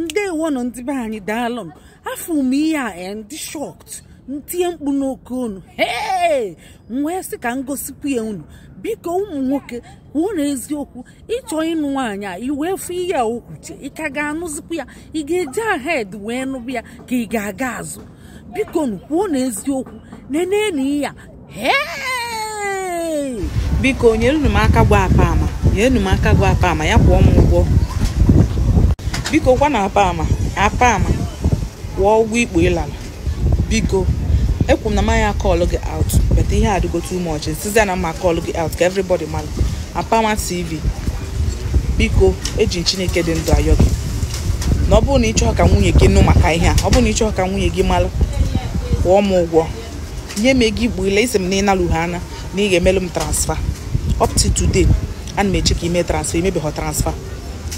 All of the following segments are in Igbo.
Ndị wono ndị be anyị daalụ afọ m ihe a ndị shocked ntie mkpu n'oke unu nwee sị ka ngosikwu ya unu biko ụmụ nwoke kwuo na eziokwu ịchọ ịnụ nwaanyị a iwee fụ ihe a okwuche ị ka ga-anụzikwu ya ị ga-eje ahead wee nụbụ ya ka ị ga-aga azụ biko nu kwuo na eziokwu nene na ihe biko nyere m aka gwa apa ama ya kwụọ m ụgwọ biko kwa na apa ama kwụọ ụgwọ ikpo ịlala biko ekwu m na ma ya call gị out but ihe adịgo too much nsizi na ma call gị out ka everybody mara Apama TV biko eji Chineke dị ndụ ayọ gị na ọ bụrụ na ị chọọ ka nwunye gị nụ maka ihe a ọ bụrụ na ị chọọ ka nwunye gị mara kwụọ m ụgwọ nye m ego ikpo ile isi m na ịnalụ ha ana na ị ga-emelụ m transfer up to today ana m eche ka ime transfer imebeghọ transfer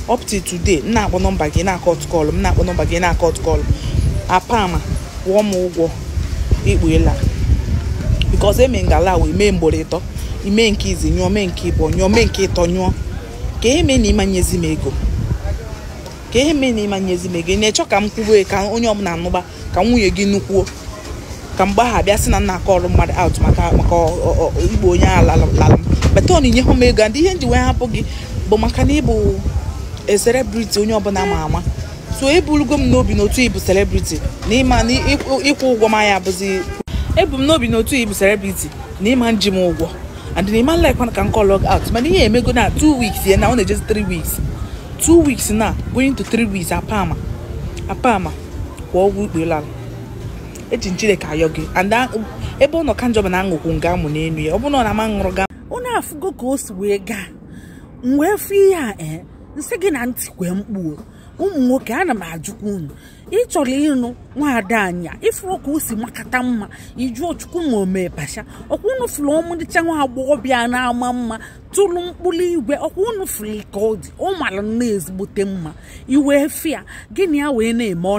up to today m na-akpọ nọmba gị na-akọt kọlụ m na-akpọ nọmba gị na-akọt kọlụ Apama kwụọ m ụgwọ ikpo ịla because eme ngala wee mee mgboro ịtọ ime nke izi nyụọ mee nke ịbụ nyụọ mee nke ịtọ nyụọ ka ihe mee na ịmanyezi m ego ị na-echọ ka m kwuwe ka onye ọbụla anụba ka nwunye gị nukwuo ka mgbe ha bịa sị na nna akọrọ mmadụ out maka igbo onye ala lala beta onyinye hụ m ego ndị ihe nji wee hapụ gị bụ maka na ịbụ celebrity onye ọbụla ama so eburugo m n'obi n'otu ịbụ celebrity na ịma na ịkwụ ụgwọ m ya abụzi ebu m n'obi n'otu ịbụ celebrity na ịma nji m ụgwọ and na ịma like ka m call log out mana ihe emego na 2 weeks ya na ọ na-ejezi 3 weeks 2 weeks na going to 3 weeks Apama kwụọ ụgwọ ikpo ịlala eji Chineke ayọ gị and ebe ọ nọ ka njọba na aṅụkwụ nga amụ n'elu ya ọ bụ na ọ na-ama ṅụrụ ga unu afụgo ka o si wee gaa wee fụ ihe a nsị gị na ntị kwee mkpu ụmụ nwoke ana m ajụkwa unu ị chọrọ ịnụ nwaada anya ịfụrụ ka o si makata mma ijụọ Chukwu ma o mee pasha ọkwa unu fụrụ ọmụdịcha nwa agbọghọbịa na-ama mma tụrụ mkpụrụ igwe ọkwa unu fụrụ ka ọ dị ọ mara na-ezigbote mma iwee fịa gịnị ya wee na-eme ọ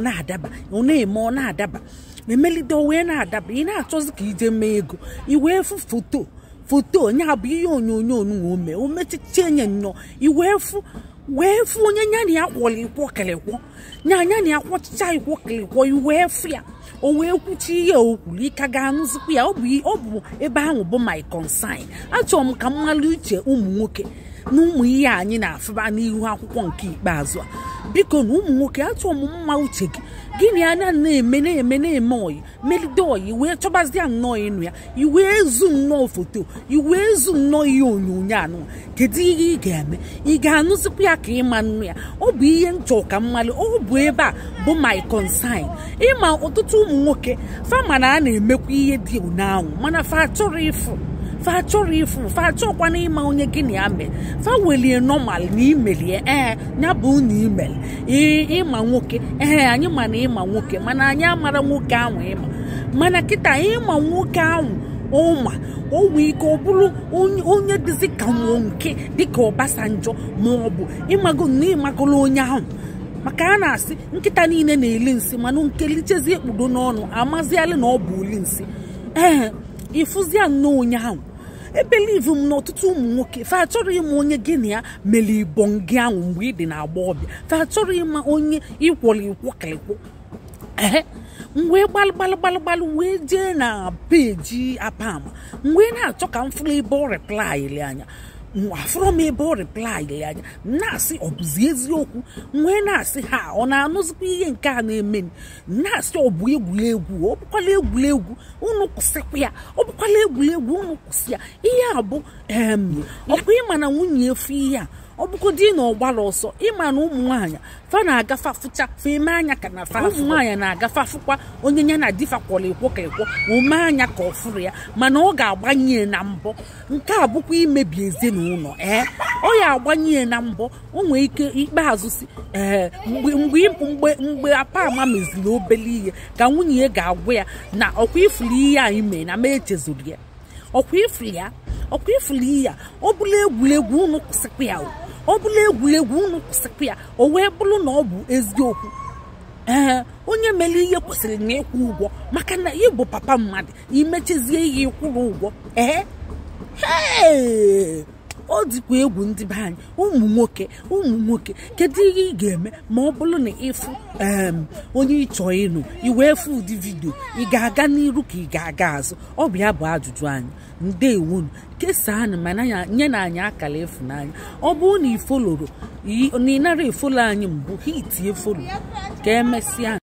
na-adaba emelite wee na-adaba ị na-achọzi ka ije mee ego iwee fụ foto onye abụ ihe onyonyo ome o mechiche nye nnọọ iwee fụ onye nya na ya kwọrọ ikwo kelekwo nya na ya kwọchicha ikwo kelekwo iwee fụ ya o wee kwuchi ihe okwuru ịka ga-anụzikwu ya ọ bụ ebe ahụ bụ my concern achọrọ m ka mmalụ uche ụmụ nwoke na ụmụ ihe anyị na-afụba n'ihu akwụkwọ nke ikpeazụ a biko na ụmụ nwoke achọrọ m mma uche gị gịnị anya na-eme oyi melide oyi wee chọbazie nnọọ ịnụ ya iwee ezu nnọọ foto iwee ezu nnọọ ihe onyonyo anụ kedu ihe ị ga-eme ị ga-anụzikwa ya ka ịma nnu ya ọ bụ ihe nchọ ka mmalụ ọ bụ ebe a bụ my concern ịma ọtụtụ ụmụ nwoke fama na a na-emekwa ihe dị ụnyaahụ mana fa achọrọ na ịma onye gị na ya mee fa welie normal na imelie ya bụ na imeli ịma nwoke anyị ma na ịma nwoke mana anyị amara nwoke ahụ ịma mana kịta ịma nwoke ahụ ụma o nwee ike ọ bụrụ onye dịzi ka mmụọ nke dịka Ọbasanjọ ma ọ bụ ịmagolo onye ahụ maka a na-asị nkịta niile na-eli nsị mana nke lichezi ekpudo n'ọnụ amaziala na ọ bụ oli nsị ịfụzia nnọọ onye ahụ ebelive m na ọtụtụ ụmụ nwoke fa achọrọ ịma onye gị na ya mere ibọ gị ahụ mgbe ị dị na agbọghọbịa fa achọrọ ịma onye ịkwọrọ ịkwọkịrịkwọ mgbe gbalụ wee jee na peji Apama mgbe na-achọ ka m fụrụ ebe ọ replaịrị anya afụrọ m ebe ọ replaịrị anya na-asị ọ bụzi eziokwu mgbe na-asị ha ọ na-anụzikwa ihe nke a na-eme na-asị ọ bụ egwuregwu ọ bụkwala egwuregwu unu kwụsịkwa ya ọ bụkwala egwuregwu unu kwụsị ya ihe a bụ ọkwa ịma na nwunye efu ihe a ọ bụkwa di na ọgbara ọsọ ịma na ụmụ nwaanyị fa na-agafe afụcha fa eme anya ka na fa ụmụ nwaanyị na-agafe afụkwa onye ya na difa kwọrọ ekwo ome anya ka ọ fụrụ ya mana ọ ga-agbanye na mbọ nke a bụkwa imebi ezinụlọ ọ ya agbanye na mbọ o nwee ike ikpeazụ si mgbe Apama meziri obele ihe ka nwunye ya ga-agwa ya na ọkwa ifuru ihe anyị mee na ma echezuru ya ọkwa ifuru ya ọ bụla egwuregwu unu kwụsịkwa ya o wee bụrụ na ọ bụ eziokwu onye mere ihe kwesịrị na ịkwụ ụgwọ maka na ị bụ papa mmadụ imechezie ihe ịkwụrụ ụgwọ ọ dịkwa egwu ndị be anyị ụmụ nwoke kedu ihe ị ga-eme ma ọ bụrụ na ịfụ onye ịchọ ịnụ iwee fụ ụdị vidio ị ga-aga n'iru ka ị ga-aga azụ ọ bụ ya bụ ajụjụ anyị ndewonu kesaanụ mana nye na anyị akara ịfụnanya ọ bụrụ na ifoloro na ị nara efolo anyị mbụ ha itinye folo ka emesịa